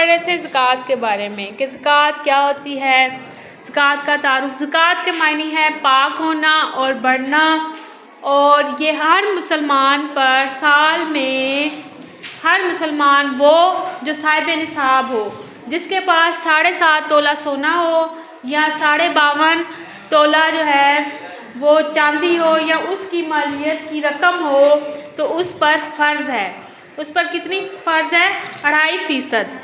پڑھ رہے تھے زکوٰۃ کے بارے میں کہ زکوٰۃ کیا ہوتی ہے، زکوٰۃ کا تعارف۔ زکوٰۃ کے معنی ہے پاک ہونا اور بڑھنا، اور یہ ہر مسلمان پر سال میں ہر مسلمان وہ جو صاحب نصاب ہو، جس کے پاس 7.5 تولہ سونا ہو یا 52.5 تولہ جو ہے وہ چاندی ہو یا اس کی مالیت کی رقم ہو، تو اس پر فرض ہے۔ اس پر کتنی فرض ہے؟ 2.5%۔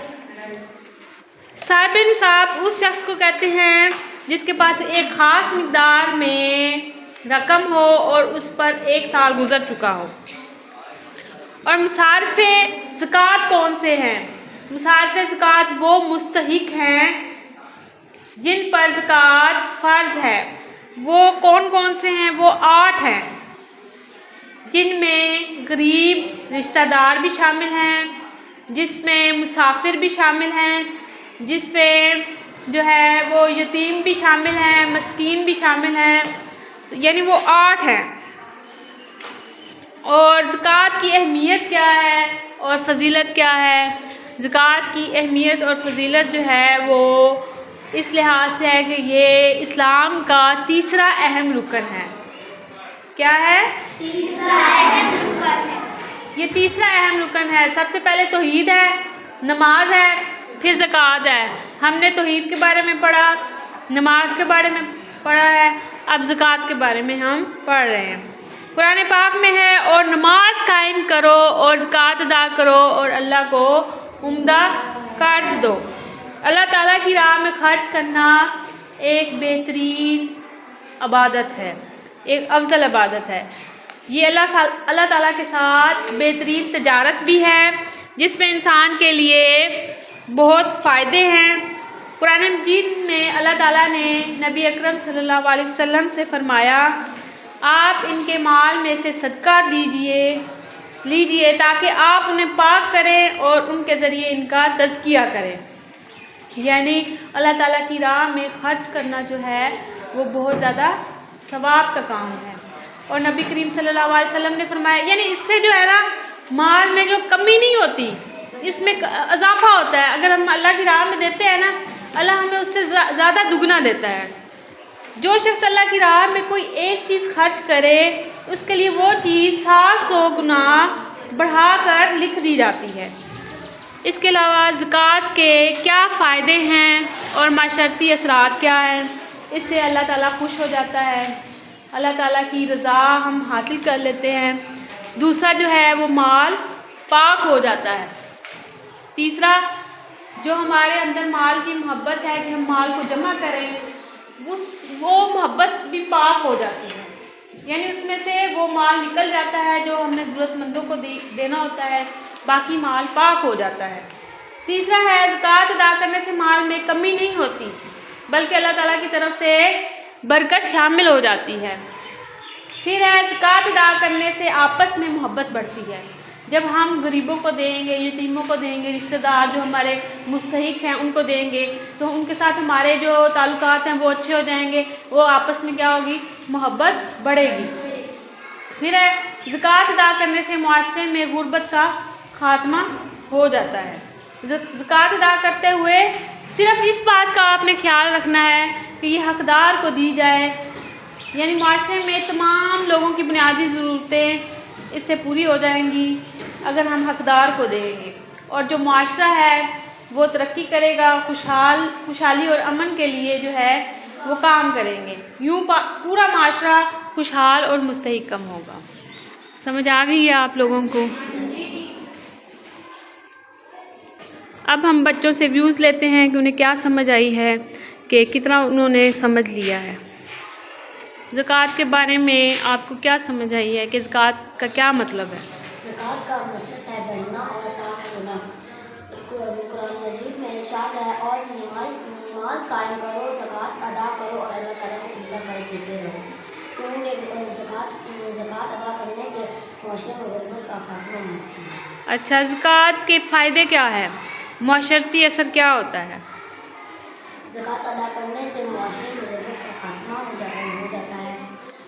صاحب نصاب اس شخص کو کہتے ہیں جس کے پاس ایک خاص مقدار میں رقم ہو اور اس پر 1 سال گزر چکا ہو۔ اور مصارف زکوٰۃ کون سے ہیں؟ مصارف زکوٰۃ وہ مستحق ہیں جن پر زکوٰۃ فرض ہے۔ وہ کون کون سے ہیں؟ وہ 8 ہیں، جن میں غریب رشتہ دار بھی شامل ہیں، جس میں مسافر بھی شامل ہیں، جس میں جو ہے وہ یتیم بھی شامل ہیں، مسکین بھی شامل ہیں، یعنی وہ 8 ہیں۔ اور زکوٰۃ کی اہمیت کیا ہے اور فضیلت کیا ہے؟ زکوٰۃ کی اہمیت اور فضیلت جو ہے وہ اس لحاظ سے ہے کہ یہ اسلام کا تیسرا اہم رکن ہے۔ کیا ہے؟ تیسرا اہم رکن ہے۔ یہ تیسرا اہم رکن ہے۔ سب سے پہلے توحید ہے، نماز ہے، پھر زکوٰۃ ہے۔ ہم نے توحید کے بارے میں پڑھا، نماز کے بارے میں پڑھا ہے، اب زکوٰۃ کے بارے میں ہم پڑھ رہے ہیں۔ قرآن پاک میں ہے اور نماز قائم کرو اور زکوٰۃ ادا کرو اور اللہ کو عمدہ قرض دو۔ اللہ تعالیٰ کی راہ میں خرچ کرنا ایک بہترین عبادت ہے، ایک افضل عبادت ہے۔ یہ اللہ تعالیٰ کے ساتھ بہترین تجارت بھی ہے جس میں انسان کے لیے بہت فائدے ہیں۔ قرآن مجید میں اللہ تعالیٰ نے نبی اکرم صلی اللہ علیہ وسلم سے فرمایا، آپ ان کے مال میں سے صدقہ لیجئے تاکہ آپ انہیں پاک کریں اور ان کے ذریعے ان کا تزکیہ کریں۔ یعنی اللہ تعالیٰ کی راہ میں خرچ کرنا جو ہے وہ بہت زیادہ ثواب کا کام ہے۔ اور نبی کریم صلی اللہ علیہ وسلم نے فرمایا، یعنی اس سے جو ہے نا مال میں جو کمی نہیں ہوتی، اس میں اضافہ ہوتا ہے۔ اگر ہم اللہ کی راہ میں دیتے ہیں نا، اللہ ہمیں اس سے زیادہ دگنا دیتا ہے۔ جو شخص اللہ کی راہ میں کوئی ایک چیز خرچ کرے، اس کے لیے وہ چیز 700 گنا بڑھا کر لکھ دی جاتی ہے۔ اس کے علاوہ زکوٰۃ کے کیا فائدے ہیں اور معاشرتی اثرات کیا ہیں؟ اس سے اللہ تعالیٰ خوش ہو جاتا ہے، اللہ تعالیٰ کی رضا ہم حاصل کر لیتے ہیں۔ دوسرا جو ہے وہ مال پاک ہو جاتا ہے۔ تیسرا، جو ہمارے اندر مال کی محبت ہے کہ ہم مال کو جمع کریں، وہ محبت بھی پاک ہو جاتی ہے، یعنی اس میں سے وہ مال نکل جاتا ہے جو ہم نے ضرورت مندوں کو دینا ہوتا ہے، باقی مال پاک ہو جاتا ہے۔ تیسرا ہے زکوٰۃ ادا کرنے سے مال میں کمی نہیں ہوتی، بلکہ اللہ تعالیٰ کی طرف سے برکت شامل ہو جاتی ہے۔ پھر ہے زکوٰۃ ادا کرنے سے آپس میں محبت بڑھتی ہے۔ جب ہم غریبوں کو دیں گے، یتیموں کو دیں گے، رشتہ دار جو ہمارے مستحق ہیں ان کو دیں گے، تو ان کے ساتھ ہمارے جو تعلقات ہیں وہ اچھے ہو جائیں گے، وہ آپس میں کیا ہوگی؟ محبت بڑھے گی۔ پھر ہے زکوٰۃ ادا کرنے سے معاشرے میں غربت کا خاتمہ ہو جاتا ہے۔ زکوٰۃ ادا کرتے ہوئے صرف اس بات کا آپ نے خیال رکھنا ہے کہ یہ حقدار کو دی جائے، یعنی معاشرے میں تمام لوگوں کی بنیادی ضرورتیں اس سے پوری ہو جائیں گی اگر ہم حقدار کو دیں گے، اور جو معاشرہ ہے وہ ترقی کرے گا، خوشحالی اور امن کے لیے جو ہے وہ کام کریں گے، یوں پورا معاشرہ خوشحال اور مستحکم ہوگا۔ سمجھ آ گئی ہے آپ لوگوں کو؟ اب ہم بچوں سے ویوز لیتے ہیں کہ انہیں کیا سمجھ آئی ہے، کہ کتنا انہوں نے سمجھ لیا ہے۔ زکوٰۃ کے بارے میں آپ کو کیا سمجھ آئی ہے کہ زکوٰۃ کا کیا مطلب ہے؟ زکوٰۃ کا مطلب ہے بڑھنا اور پاک ہونا۔ قرآن مجید میں ارشاد ہے، اور نماز قائم کرو، زکوٰۃ ادا کرو اور اللہ تعالیٰ کو عمدہ قرض دیتے رہو، کیونکہ زکوٰۃ ادا کرنے سے معاشرے میں غربت کا خاتمہ ہوتا ہے۔ اچھا، زکوٰۃ کے فائدے کیا ہیں؟ معاشرتی اثر کیا ہوتا ہے؟ زکوٰۃ ادا کرنے سے معاشرے میں غربت کا خاتمہ ہو جاتا ہے۔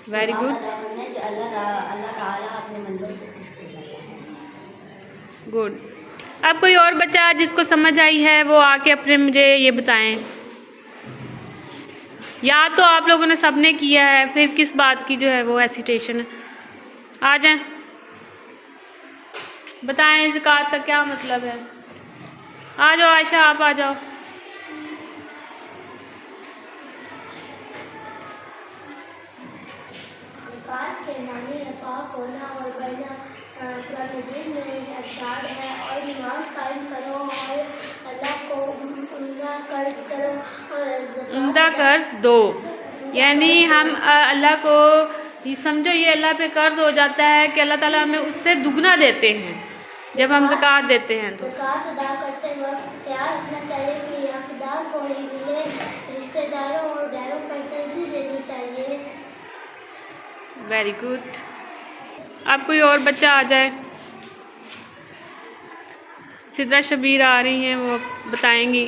ویری گڈ، زکوٰۃ ادا کرنے سے اللہ تعالیٰ اپنے بندوں سے خوش ہو جاتا ہے۔ گڈ۔ اب کوئی اور بچہ جس کو سمجھ آئی ہے وہ آ کے اپنے مجھے یہ بتائیں. یاد تو آپ لوگوں نے سب نے کیا ہے، پھر کس بات کی جو ہے وہ ہیسیٹیشن ہے. آ جائیں بتائیں زکوٰۃ کا کیا مطلب ہے. آ جاؤ عائشہ، آپ آ جاؤ. زکوٰۃ کے معنی پاک ہونا اور بڑھنا. قرآن مجید میں ارشاد ہے اور نماز قائم کرو اور اللہ کو عمدہ قرض کرو. عمدہ قرض دو، یعنی ہم اللہ کو یہ سمجھو، یہ اللہ پہ قرض ہو جاتا ہے کہ اللہ تعالیٰ ہمیں اس سے دگنا دیتے ہیں جب ہم زکوٰۃ دیتے ہیں. تو زکوٰۃ ادا کرتے وقت خیال رکھنا چاہیے کہ حقدار کو ہی ملے، رشتہ داروں اور غیروں پر ترجیح دینی چاہیے. Very good. اب کوئی اور بچہ آ جائے. سدرا شبیر آ رہی ہیں، وہ بتائیں گی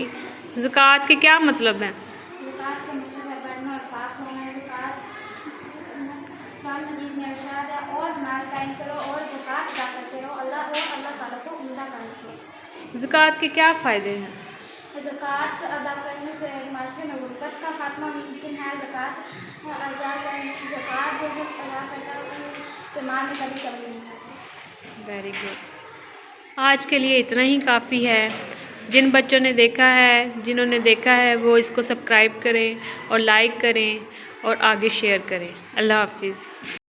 زکوٰۃ کے کیا مطلب ہیں. زکوٰۃ کا مطلب ہے بڑھنا اور پاک ہونا. زکوٰۃ قرآن مجید میں ارشاد ہے اور نماز قائم کرو اور زکوٰۃ ادا کرتے رہو اللہ تعالیٰ کو عمدہ قرض کرو. زکوٰۃ کے کیا فائدے ہیں. زکوٰۃ ادا کرنے سے معاشرے میں غربت کا خاتمہ ممکن ہے. زکوٰۃ ادا جو ہے ادا کرتا ہے کہ مال میں کبھی کمی نہیں ہوتی. Very good. آج کے لیے اتنا ہی کافی ہے. جن بچوں نے دیکھا ہے، جنہوں نے دیکھا ہے، وہ اس کو سبسکرائب کریں اور لائک کریں اور آگے شیئر کریں. اللہ حافظ.